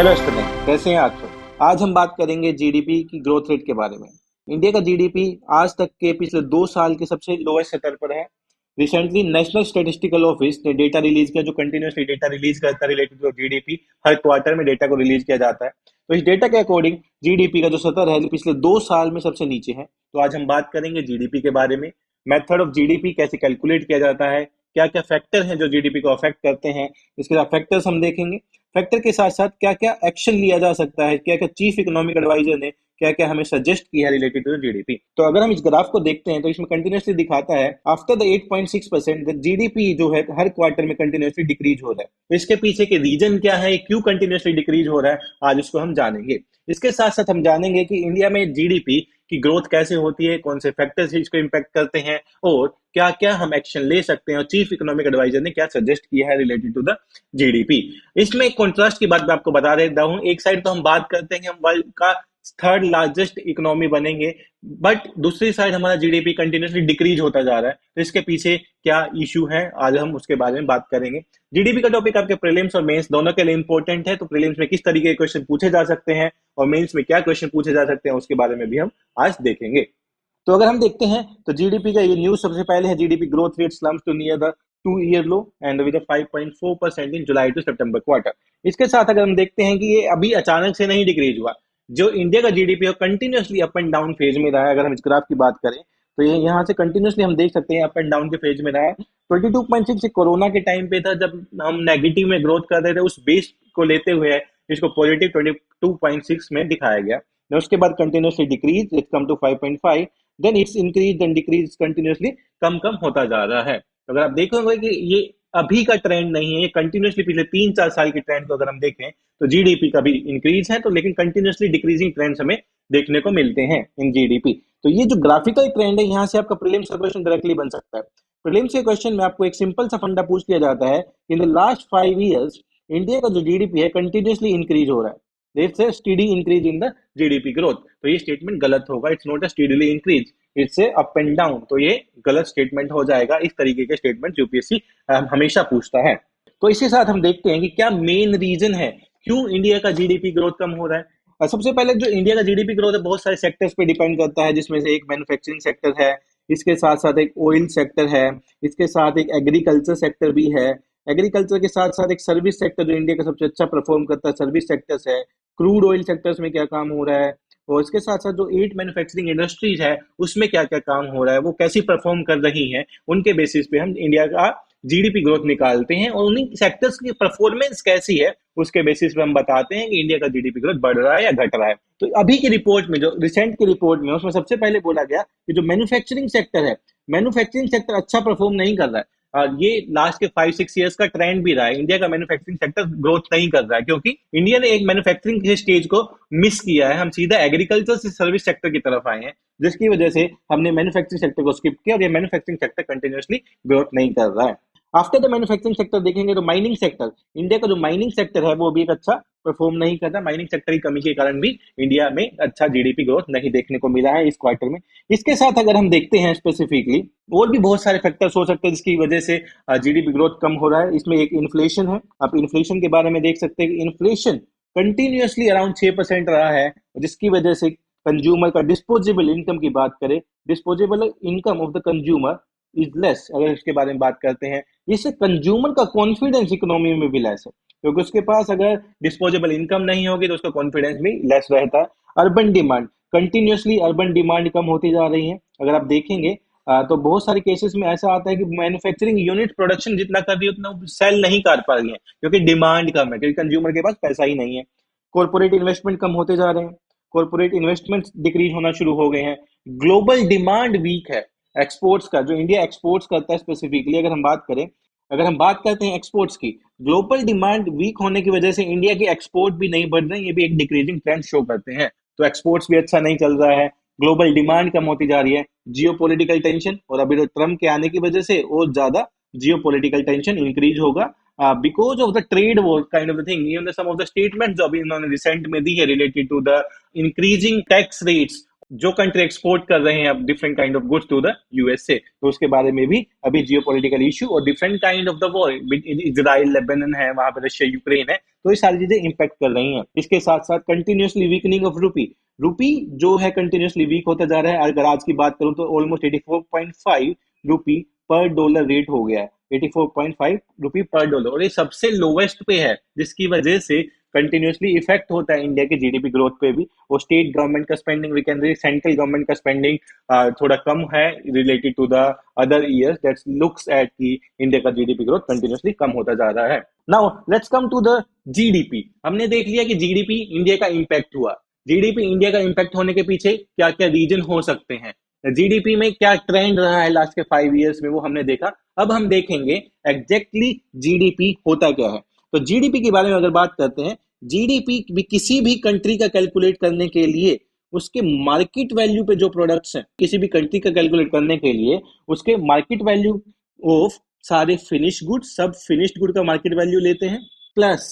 Hello student, कैसे हैं आप सब। आज हम बात करेंगे जीडीपी की ग्रोथ रेट के बारे में। इंडिया का जीडीपी आज तक के पिछले 2 साल के सबसे लोएस्ट स्तर पर है। रिसेंटली नेशनल स्टैटिस्टिकल ऑफिस ने डेटा रिलीज किया, जो कंटिन्यूसली डेटा रिलीज करता है रिलेटेड टू जीडीपी। हर क्वार्टर में डेटा को रिलीज किया जाता है। तो इस डेटा के अकॉर्डिंग जीडीपी का जो स्तर है पिछले 2 साल में सबसे नीचे है। तो आज हम बात करेंगे जीडीपी के बारे में, मेथड ऑफ जीडीपी कैसे कैलकुलेट किया जाता है, क्या क्या फैक्टर हैं जो जीडीपी को अफेक्ट करते हैं। इसके साथ फैक्टर्स हम देखेंगे। फैक्टर के साथ साथ क्या क्या एक्शन लिया जा सकता है, क्या क्या चीफ इकोनॉमिक एडवाइजर ने क्या क्या हमें सजेस्ट किया है रिलेटेड टू जीडीपी। तो अगर हम इस ग्राफ को देखते हैं तो इसमें कंटिन्यूसली दिखाता है आफ्टर द 8.6% जीडीपी जो है हर क्वार्टर में कंटिन्यूसली डिक्रीज हो रहा है। तो इसके पीछे के रीजन क्या है, क्यों कंटिन्यूसली डिक्रीज हो रहा है, आज इसको हम जानेंगे। इसके साथ साथ हम जानेंगे कि इंडिया में जीडीपी की ग्रोथ कैसे होती है, कौन से फैक्टर्स इसको इम्पैक्ट करते हैं और क्या क्या हम एक्शन ले सकते हैं और चीफ इकोनॉमिक एडवाइजर ने क्या सजेस्ट किया है रिलेटेड टू द जीडीपी। इसमें एक कॉन्ट्रास्ट की बात मैं आपको बता देता हूं। एक साइड तो हम बात करते हैं कि हम वर्ल्ड का थर्ड लार्जेस्ट इकोनॉमी बनेंगे, बट दूसरी साइड हमारा जीडीपी कंटिन्यूसली डिक्रीज होता जा रहा है। तो इसके पीछे क्या इशू है, आज हम उसके बारे में बात करेंगे। जीडीपी का टॉपिक आपके प्रीलिम्स और मेंस दोनों के लिए इंपॉर्टेंट है। तो प्रीलिम्स में किस तरीके के क्वेश्चन पूछे जा सकते हैं और मेंस में क्या क्वेश्चन पूछे जा सकते हैं, उसके बारे में भी हम आज देखेंगे। तो अगर हम देखते हैं तो जीडीपी का ये न्यूज सबसे पहले है, GDP growth rate slumps to near the 2 year low and with a 5.4% in July to September quarter. इसके साथ अगर हम देखते हैं कि ये अभी अचानक से नहीं डिक्रीज हुआ, जो इंडिया का जीडीपी है continuously up and down phase में रहा है। अगर हम इस ग्राफ की बात करें तो ये यहाँ से कंटिन्यूसली हम देख सकते हैं अप एंड डाउन के फेज में रहा है। 22.6 कोरोना के टाइम पे था जब हम नेगेटिव में ग्रोथ कर रहे थे, उस बेस को लेते हुए इसको पॉजिटिव 22.6 में दिखाया गया। उसके बाद continuously decrease, it's come to 5.5, then it's increase then decrease, continuously कम कम होता जा रहा है। तो अगर आप देखोगे कि ये अभी का ट्रेंड नहीं है, ये कंटिन्यूसली पिछले 3-4 साल की ट्रेंड को अगर हम देखें तो जीडीपी का भी इंक्रीज है, तो लेकिन कंटिन्यूसली डिक्रीजिंग ट्रेंड्स हमें देखने को मिलते हैं इन जीडीपी। तो ये जो ग्राफिकल ट्रेंड है, यहाँ से आपका प्रीलिम्स का क्वेश्चन डायरेक्टली बन सकता है। प्रीलिम्स के क्वेश्चन में आपको एक सिंपल सा फंडा पूछ लिया जाता है, in the last 5 years India का जो जीडीपी है कंटिन्यूसली इंक्रीज हो रहा है, it's a steady increase in the GDP growth. तो ये स्टेटमेंट गलत होगा, it's not a steadily increase, it's a up and down. तो ये गलत स्टेटमेंट हो जाएगा। इस तरीके के स्टेटमेंट यूपीएससी हमेशा पूछता है। तो इसी साथ हम देखते हैं कि क्या मेन रीजन है क्यों इंडिया का जीडीपी ग्रोथ कम हो रहा है। सबसे पहले जो इंडिया का जीडीपी ग्रोथ है बहुत सारे सेक्टर्स पे डिपेंड करता है, जिसमें से एक मैन्युफैक्चरिंग सेक्टर है, इसके साथ साथ एक ऑयल सेक्टर है, इसके साथ एक एग्रीकल्चर सेक्टर भी है। एग्रीकल्चर के साथ साथ एक सर्विस सेक्टर जो इंडिया का सबसे अच्छा परफॉर्म करता है, सर्विस सेक्टर्स है। क्रूड ऑयल सेक्टर्स में क्या काम हो रहा है, और इसके साथ साथ जो 8 मैन्युफैक्चरिंग इंडस्ट्रीज है उसमें क्या क्या काम हो रहा है, वो कैसी परफॉर्म कर रही हैं, उनके बेसिस पे हम इंडिया का जीडीपी ग्रोथ निकालते हैं और उन्हीं सेक्टर्स की परफॉर्मेंस कैसी है उसके बेसिस पे हम बताते हैं कि इंडिया का जीडीपी ग्रोथ बढ़ रहा है या घट रहा है। तो अभी की रिपोर्ट में, जो रिसेंट की रिपोर्ट में, उसमें सबसे पहले बोला गया कि जो मैन्युफैक्चरिंग सेक्टर है, मैन्युफैक्चरिंग सेक्टर अच्छा परफॉर्म नहीं कर रहा है। ये लास्ट के 5-6 years का ट्रेंड भी रहा है, इंडिया का मैन्युफैक्चरिंग सेक्टर ग्रोथ नहीं कर रहा है क्योंकि इंडिया ने एक मैन्युफैक्चरिंग के स्टेज को मिस किया है। हम सीधा एग्रीकल्चर से सर्विस सेक्टर की तरफ आए हैं, जिसकी वजह से हमने मैन्युफैक्चरिंग सेक्टर को स्किप किया और ये मैन्युफैक्चरिंग सेक्टर कंटिन्यूसली ग्रोथ नहीं कर रहा है। आफ्टर द मैन्युफैक्चरिंग सेक्टर देखेंगे तो माइनिंग सेक्टर, इंडिया का जो माइनिंग सेक्टर है वो भी एक अच्छा परफॉर्म नहीं कर रहा। माइनिंग सेक्टर की कमी के कारण भी इंडिया में अच्छा जीडीपी ग्रोथ नहीं देखने को मिला है इस क्वार्टर में। इसके साथ अगर हम देखते हैं स्पेसिफिकली, और भी बहुत सारे फैक्टर्स हो सकते हैं जिसकी वजह से जीडीपी ग्रोथ कम हो रहा है। इसमें एक इन्फ्लेशन है, आप इन्फ्लेशन के बारे में देख सकते हैं कि इन्फ्लेशन कंटिन्यूसली अराउंड 6% रहा है, जिसकी वजह से कंज्यूमर का डिस्पोजेबल इनकम की बात करें, disposable income of the consumer is less. अगर इसके बारे में बात करते हैं, इससे कंज्यूमर का कॉन्फिडेंस इकोनॉमी में भी लेस है, क्योंकि उसके पास अगर डिस्पोजेबल इनकम नहीं होगी तो उसका कॉन्फिडेंस भी लेस रहता है। Urban demand, continuously urban demand कम होती जा रही है। अगर आप देखेंगे तो बहुत सारे केसेस में ऐसा आता है कि मैन्युफैक्चरिंग यूनिट प्रोडक्शन जितना कर रही है उतना सेल नहीं कर पा रही है, क्योंकि डिमांड कम है, क्योंकि कंज्यूमर के पास पैसा ही नहीं है। कॉर्पोरेट इन्वेस्टमेंट कम होते जा रहे हैं, कॉर्पोरेट इन्वेस्टमेंट डिक्रीज होना शुरू हो गए हैं। ग्लोबल डिमांड वीक है एक्सपोर्ट्स का, जो इंडिया एक्सपोर्ट्स करता है स्पेसिफिकली अगर हम बात करें, अगर हम बात करते हैं एक्सपोर्ट्स की, ग्लोबल डिमांड वीक होने की वजह से इंडिया की एक्सपोर्ट भी नहीं बढ़ रहे हैं, ये भी एक डिक्रीजिंग ट्रेंड शो करते हैं। तो एक्सपोर्ट्स भी अच्छा नहीं चल रहा है, ग्लोबल डिमांड कम होती जा रही है। जियो पोलिटिकल टेंशन, और अभी तो ट्रम्प के आने की वजह से और ज्यादा जियो पोलिटिकल टेंशन इंक्रीज होगा because of the trade war kind of the thing. Even some of the statements जो अभी इन्होंने रिसेंट में दी है related to the increasing tax rates जो कंट्री एक्सपोर्ट कर रहे हैं अब different kind of goods to the USA, तो उसके बारे में भी अभी जियोपॉलिटिकल इशू और different kind of the war, Israel Lebanon है, वहां पर रशिया यूक्रेन है, तो ये सारी चीजें इंपैक्ट कर रही हैं। इसके साथ साथ कंटिन्यूसली वीकनिंग ऑफ रूपी, रूपी जो है कंटिन्यूसली वीक होता जा रहा है। अगर आज की बात करूं तो ऑलमोस्ट 84.5 रूपी पर डॉलर रेट हो गया है, 84.5 रुपी पर डॉलर, और ये सबसे लोवेस्ट पे है, जिसकी वजह से कंटिन्यूसली इफेक्ट होता है इंडिया के जीडीपी ग्रोथ पे भी। और स्टेट गवर्नमेंट का spending, we can central government का स्पेंडिंग थोड़ा कम है related to the other years, that looks at कि इंडिया का जीडीपी ग्रोथ कंटिन्यूसली कम होता जा रहा है। Now let's come to the GDP. हमने देख लिया कि जीडीपी इंडिया का इंपैक्ट हुआ, जीडीपी इंडिया का इंपैक्ट होने के पीछे क्या क्या रीजन हो सकते हैं, जीडीपी में क्या ट्रेंड रहा है लास्ट के 5 इयर्स में, वो हमने देखा। अब हम देखेंगे एग्जैक्टली जीडीपी होता क्या है। तो जीडीपी के बारे में अगर बात करते हैं, जीडीपी भी किसी भी कंट्री का कैलकुलेट करने के लिए उसके मार्केट वैल्यू पे जो प्रोडक्ट्स हैं, किसी भी कंट्री का कैलकुलेट करने के लिए उसके मार्केट वैल्यू ऑफ सारे फिनिश गुड, सब फिनिश्ड गुड का मार्केट वैल्यू लेते हैं, प्लस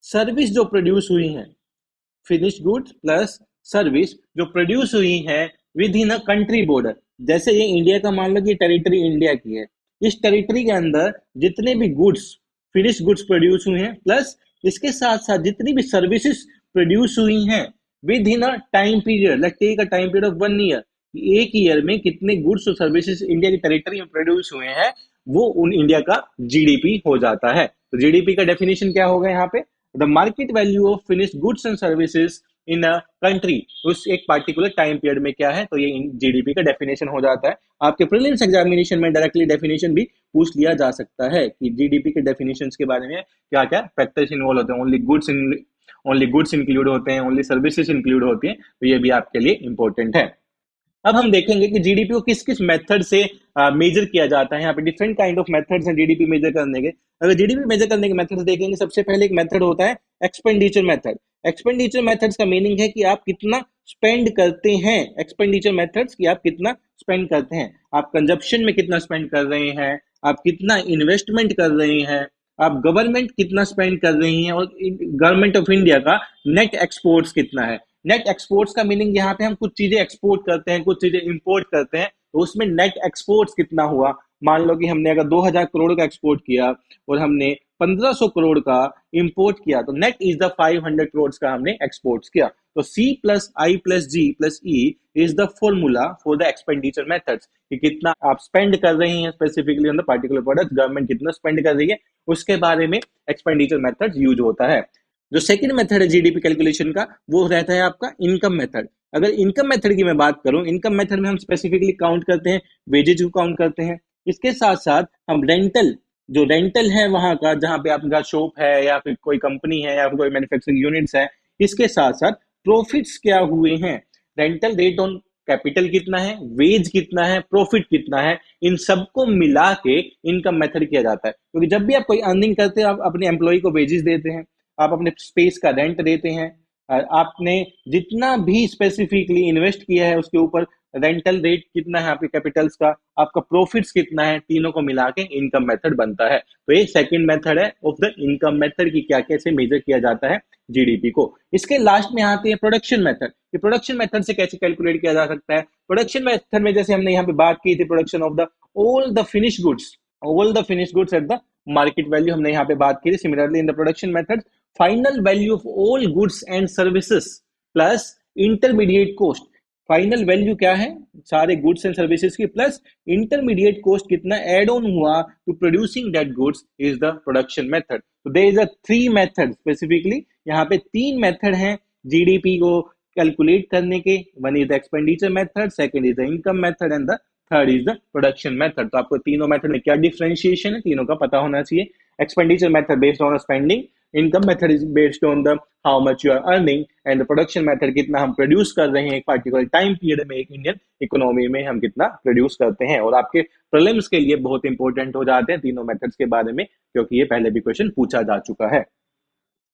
सर्विस जो प्रोड्यूस हुई है, फिनिश्ड गुड्स प्लस सर्विस जो प्रोड्यूस हुई है with in a country border. जैसे ये इंडिया का मान लो कि टेरिटरी इंडिया की है, इस टेरिटरी के अंदर जितने भी गुड्स, फिनिश गुड्स प्रोड्यूस हुए हैं, प्लस इसके साथ साथ जितनी भी सर्विसेज प्रोड्यूस हुई हैं within a time period, let's take a time period of 1 year, एक ईयर में कितने गुड्स और सर्विसेज इंडिया की टेरिटरी में प्रोड्यूस हुए हैं, वो उन इंडिया का जीडीपी हो जाता है। तो जीडीपी का डेफिनेशन क्या होगा यहाँ पे, the market value of finished goods and services in a country, उस एक पार्टिकुलर टाइम पीरियड में क्या है, तो ये जीडीपी का डेफिनेशन हो जाता है। आपके प्रीलिम्स एग्जामिनेशन में डायरेक्टली डेफिनेशन भी पूछ लिया जा सकता है कि जीडीपी के डेफिनेशंस के बारे में क्या क्या फैक्टर्स इन्वॉल्व होते हैं, ओनली गुड्स इंक्लूड होते हैं, ओनली सर्विसेज इंक्लूड होती हैं, तो ये भी आपके लिए इंपॉर्टेंट है। अब हम देखेंगे कि जीडीपी को किस किस मेथड से मेजर किया जाता है। यहाँ पे डिफरेंट काइंड ऑफ मेथड्स हैं जीडीपी मेजर करने के। अगर जीडीपी मेजर करने के मेथड्स देखेंगे, सबसे पहले एक मेथड होता है एक्सपेंडिचर मेथड। एक्सपेंडिचर मेथड्स का मीनिंग है कि आप कितना स्पेंड करते हैं, एक्सपेंडिचर मेथड्स की आप कितना स्पेंड करते हैं, आप कंजप्शन में कितना स्पेंड कर रहे हैं, आप कितना इन्वेस्टमेंट कर रहे हैं, आप गवर्नमेंट कितना स्पेंड कर रही है, और गवर्नमेंट ऑफ इंडिया का नेट एक्सपोर्ट्स कितना है। नेट एक्सपोर्ट्स का मीनिंग यहाँ पे हम कुछ चीजें एक्सपोर्ट करते हैं, कुछ चीजें इंपोर्ट करते हैं, तो उसमें नेट एक्सपोर्ट्स कितना हुआ। मान लो कि हमने अगर 2000 करोड़ का एक्सपोर्ट किया और हमने 1500 करोड़ का इंपोर्ट किया, तो नेट इज द 500 करोड़ का हमने एक्सपोर्ट किया। तो C plus I plus G plus E is the formula for the expenditure methods, कि कितना आप स्पेंड कर रही हैं specifically on the particular product, government कितना स्पेंड कर रही है, उसके बारे में एक्सपेंडिचर मेथड यूज होता है। जो सेकंड मेथड है जीडीपी कैलकुलेशन का, वो रहता है आपका इनकम मेथड। अगर इनकम मेथड की मैं बात करूं, इनकम मेथड में हम स्पेसिफिकली काउंट करते हैं वेजेज को काउंट करते हैं, इसके साथ साथ हम रेंटल, जो रेंटल है वहां का, जहां पे आपका शॉप है या फिर कोई कंपनी है या फिर कोई मैन्युफैक्चरिंग यूनिट्स है, इसके साथ साथ प्रॉफिट्स क्या हुए हैं, रेंटल रेट ऑन कैपिटल कितना है, वेज कितना है, प्रॉफिट कितना है, इन सबको मिला के इनकम मेथड किया जाता है। क्योंकि जब भी आप कोई अर्निंग करते हैं, आप अपने एम्प्लॉय को वेजेस देते हैं, आप अपने स्पेस का रेंट देते हैं, आपने जितना भी स्पेसिफिकली इन्वेस्ट किया है उसके ऊपर रेंटल रेट कितना है आपके कैपिटल्स का, आपका प्रॉफिट्स कितना है, तीनों को मिला के इनकम मेथड बनता है। तो ये सेकंड मेथड है ऑफ द इनकम मेथड की क्या कैसे मेजर किया जाता है जीडीपी को। इसके लास्ट में आती है प्रोडक्शन मेथड, कि प्रोडक्शन मेथड से कैसे कैलकुलेट किया जा सकता है। प्रोडक्शन मेथड में जैसे हमने यहाँ पे बात की थी, production of the all the finish goods, all the finish goods at the market value, हमने यहाँ पे बात की थी। Similarly in the production method, final value of all goods and services plus intermediate cost, final value क्या है सारे goods and services की, प्लस इंटरमीडिएट कॉस्ट कितना एड ऑन हुआ to producing that goods, is the production method. तो there is a 3 method, specifically यहाँ पे 3 method हैं जीडीपी को कैलकुलेट करने के। One is the expenditure method, second is the income method and the third is the production method. तो आपको तीनों मेथड में क्या डिफरेंशिएशन है, तीनों का पता होना चाहिए। Expenditure method based on spending, income method is based on the how much you are earning, and the production method कितना हम प्रोड्यूस कर रहे हैं एक पार्टिकुलर टाइम पीरियड में, एक इंडियन इकोनॉमी में हम कितना प्रोड्यूस करते हैं। और आपके प्रीलिम्स के लिए बहुत इंपॉर्टेंट हो जाते हैं तीनों मेथड्स के बारे में, क्योंकि ये पहले भी क्वेश्चन पूछा जा चुका है।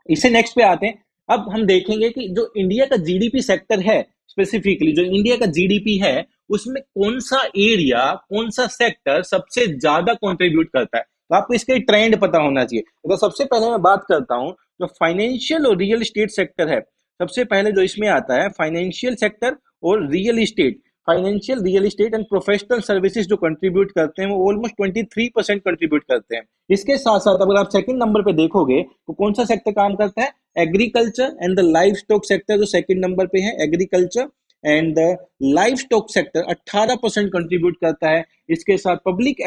इससे नेक्स्ट पे आते हैं। अब हम देखेंगे कि जो इंडिया का जीडीपी सेक्टर है, स्पेसिफिकली जो इंडिया का जीडीपी है, उसमें कौन सा एरिया, कौन सा सेक्टर सबसे ज्यादा कंट्रीब्यूट करता है। तो आपको इसका ट्रेंड पता होना चाहिए। तो सबसे पहले मैं बात करता हूं जो फाइनेंशियल और रियल एस्टेट सेक्टर है। सबसे पहले जो इसमें आता है फाइनेंशियल सेक्टर और real estate, financial, real estate and professional services जो कंट्रीब्यूट करते हैं वो ऑलमोस्ट 23% कंट्रीब्यूट करते हैं। इसके साथ साथ अगर आप सेकंड नंबर पे देखोगे तो कौन सा सेक्टर काम करता है, agriculture and the live stock sector जो सेकंड नंबर पे है, agriculture and the live stock sector 18% contribute करता है। इसके साथ public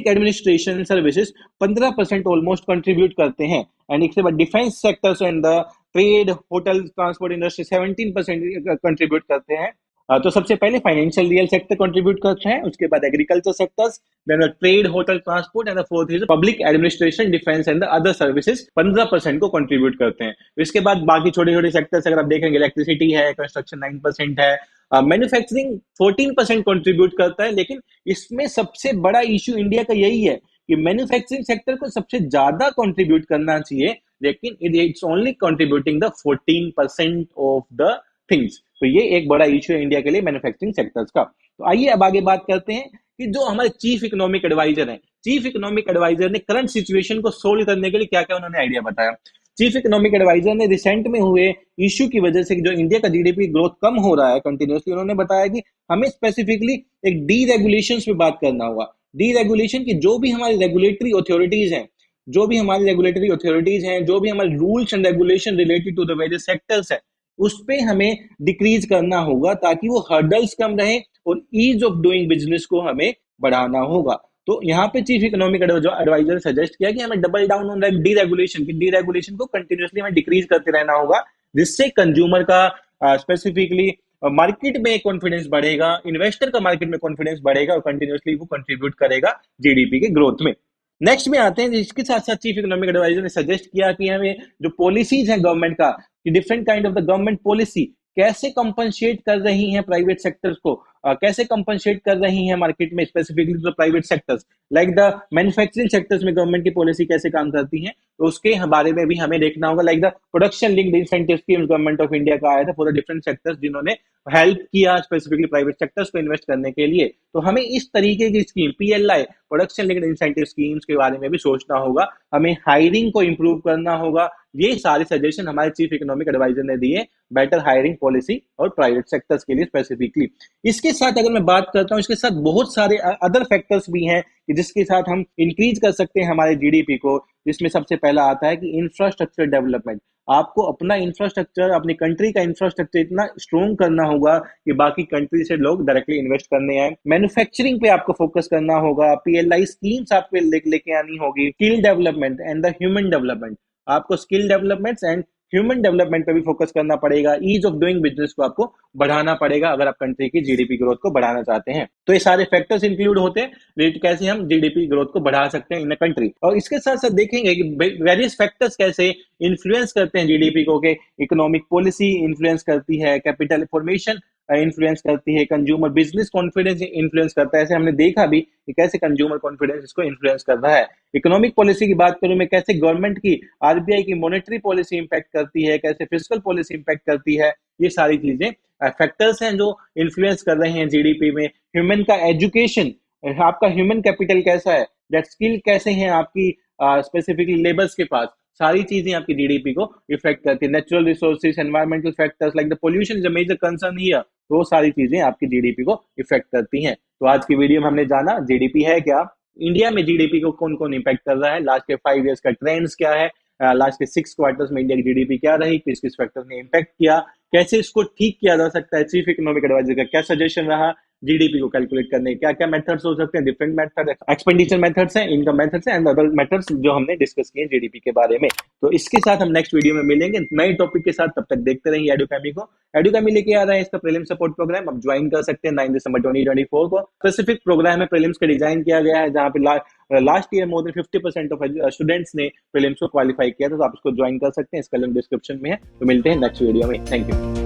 administration services 15% almost contribute करते हैं। एंड इसके बाद defence sectors and the trade, hotel, transport industry 17% contribute करते हैं। तो सबसे पहले फाइनेंशियल रियल सेक्टर कंट्रीब्यूट करते हैं, उसके बाद agriculture sectors, then trade, hotel, transport and fourth is public administration, defence and the other services 15% को कंट्रीब्यूट करते हैं। इसके बाद बाकी छोटे छोटे सेक्टर्स अगर आप देखेंगे, इलेक्ट्रिसिटी है, कंस्ट्रक्शन 9% है, मैन्युफैक्चरिंग 14% कंट्रीब्यूट करता है। लेकिन इसमें सबसे बड़ा इश्यू इंडिया का यही है कि मैन्युफैक्चरिंग सेक्टर को सबसे ज्यादा कंट्रीब्यूट करना चाहिए, लेकिन it's only contributing the 14% of the things. तो ये एक बड़ा इश्यू है इंडिया के लिए मैन्युफैक्चरिंग सेक्टर्स का। तो आइए अब आगे बात करते हैं कि जो हमारे चीफ इकोनॉमिक एडवाइजर हैं, चीफ इकोनॉमिक एडवाइजर ने करंट सिचुएशन को सोल्व करने के लिए क्या क्या उन्होंने आइडिया बताया। चीफ इकोनॉमिक एडवाइजर ने रिसेंट में हुए इश्यू की वजह से जो इंडिया का जीडीपी ग्रोथ कम हो रहा है कंटिन्यूसली, उन्होंने बताया कि हमें स्पेसिफिकली एक डी रेगुलेशन पे बात करना होगा। डी रेगुलेशन की जो भी हमारी रेगुलेटरी अथॉरिटीज हैं, जो भी हमारी rules and regulation related to the various sectors है, उस पे हमें डिक्रीज करना होगा ताकि वो हर्डल्स कम रहे और ईज ऑफ डूइंग बिजनेस को हमें बढ़ाना होगा। तो यहाँ पे चीफ इकोनॉमिक एडवाइजर सजेस्ट किया कि हमें double down on D regulation को कंटिन्यूसली हमें डिक्रीज करते रहना होगा, जिससे कंज्यूमर का स्पेसिफिकली मार्केट में कॉन्फिडेंस बढ़ेगा, इन्वेस्टर का मार्केट में कॉन्फिडेंस बढ़ेगा और कंटिन्यूसली वो कंट्रीब्यूट करेगा जीडीपी के ग्रोथ में। नेक्स्ट में आते हैं, इसके साथ साथ चीफ इकोनॉमिक एडवाइजर ने सजेस्ट किया कि हमें जो पॉलिसीज है गवर्नमेंट का, कि different kind of the government policy कैसे कंपनसेट कर रही हैं प्राइवेट सेक्टर्स को, कैसे कंपनसेट कर रही हैं मार्केट में specifically the private sectors, like the manufacturing sectors में गवर्नमेंट की पॉलिसी कैसे काम करती है, तो उसके बारे में भी हमें देखना होगा। Like the production linked incentive schemes government of India का आया था फॉर द डिफरेंट सेक्टर्स, जिन्होंने हेल्प किया स्पेसिफिकली प्राइवेट सेक्टर्स को इन्वेस्ट करने के लिए। तो हमें इस तरीके की scheme PLI, production linked incentive schemes के बारे में भी सोचना होगा, हमें हायरिंग को इंप्रूव करना होगा। ये सारे सजेशन हमारे चीफ इकोनॉमिक एडवाइजर ने दिए बेटर हायरिंग पॉलिसी और प्राइवेट सेक्टर्स के लिए स्पेसिफिकली। इसके साथ अगर मैं बात करता हूँ, इसके साथ बहुत सारे अदर फैक्टर्स भी हैं कि जिसके साथ हम इंक्रीज कर सकते हैं हमारे जीडीपी को, जिसमें सबसे पहला आता है कि इंफ्रास्ट्रक्चर डेवलपमेंट। आपको अपना इंफ्रास्ट्रक्चर, अपनी कंट्री का इंफ्रास्ट्रक्चर इतना स्ट्रॉन्ग करना होगा कि बाकी कंट्री से लोग डायरेक्टली इन्वेस्ट करने आए। मैन्युफैक्चरिंग पे आपको फोकस करना होगा, पीएलआई स्कीम्स आपको लेके आनी होगी, skill development and the human development. आपको skill development and human development पे भी फोकस करना पड़ेगा, ईज ऑफ डूइंग बिजनेस को आपको बढ़ाना पड़ेगा अगर आप कंट्री की जीडीपी ग्रोथ को बढ़ाना चाहते हैं। तो ये सारे फैक्टर्स इंक्लूड होते हैं कैसे हम जीडीपी ग्रोथ को बढ़ा सकते हैं इन अ कंट्री। और इसके साथ साथ देखेंगे कि वेरियस फैक्टर्स कैसे इन्फ्लुएंस करते हैं जीडीपी को, कि इकोनॉमिक पॉलिसी इन्फ्लुएंस करती है, कैपिटल फॉर्मेशन इन्फ्लुएंस करती है, कंज्यूमर बिजनेस कॉन्फिडेंस इन्फ्लुएंस करता है। ऐसे हमने देखा भी कि कैसे कंज्यूमर कॉन्फिडेंस इसको इन्फ्लुएंस कर रहा है। इकोनॉमिक पॉलिसी की बात करूं मैं, कैसे गवर्नमेंट की, आरबीआई की मॉनेटरी पॉलिसी इंपैक्ट करती है, कैसे फिस्कल पॉलिसी इंपैक्ट करती है, ये सारी चीजें फैक्टर्स हैं जो इन्फ्लुएंस कर रहे हैं जीडीपी में। ह्यूमन का एजुकेशन, आपका ह्यूमन कैपिटल कैसा है, दैट स्किल कैसे हैं आपकी स्पेसिफिकली लेबर्स के पास, सारी चीजें आपकी जीडीपी को इफेक्ट करती है। Natural resources, environmental factors like the pollution is a major concern here, तो वो सारी चीजें आपकी जीडीपी को इफेक्ट करती हैं। तो आज की वीडियो में हमने जाना जीडीपी है क्या, इंडिया में जीडीपी को कौन कौन इम्पैक्ट कर रहा है, लास्ट के 5 ईयर्स का ट्रेंड्स क्या है, लास्ट के 6 क्वार्टर्स में इंडिया की जीडीपी क्या रही, किस किस फैक्टर ने इम्पैक्ट किया, कैसे इसको ठीक किया जा सकता है, चीफ इकोनॉमिक एडवाइजर का क्या सजेशन रहा, जीडीपी को कैलकुलेट करने के क्या क्या मेथड्स हो सकते हैं, डिफरेंट मेथड, एक्सपेंडिचर मेथड्स हैं, इनकम मेथड्स हैं एंड अदर मेथड्स जो हमने डिस्कस किए जीडीपी के बारे में। तो इसके साथ हम नेक्स्ट वीडियो में मिलेंगे नए टॉपिक के साथ, तब तक देखते रहिए एडुकेमी को। एडुकेमी लेके आ रहा है इसका प्रीलिम सपोर्ट प्रोग्राम, आप ज्वाइन कर सकते हैं 9 दिसंबर 2024 को। स्पेसिफिक प्रोग्राम है, प्रीलिम्स का डिजाइन किया गया है, जहाँ पे last year more than 50% of students ने प्रीलिम्स को क्वालिफाई किया था, तो आप इसको ज्वाइन कर सकते हैं, इसका लिंक डिस्क्रिप्शन में है। तो मिलते हैं नेक्स्ट वीडियो में, थैंक यू।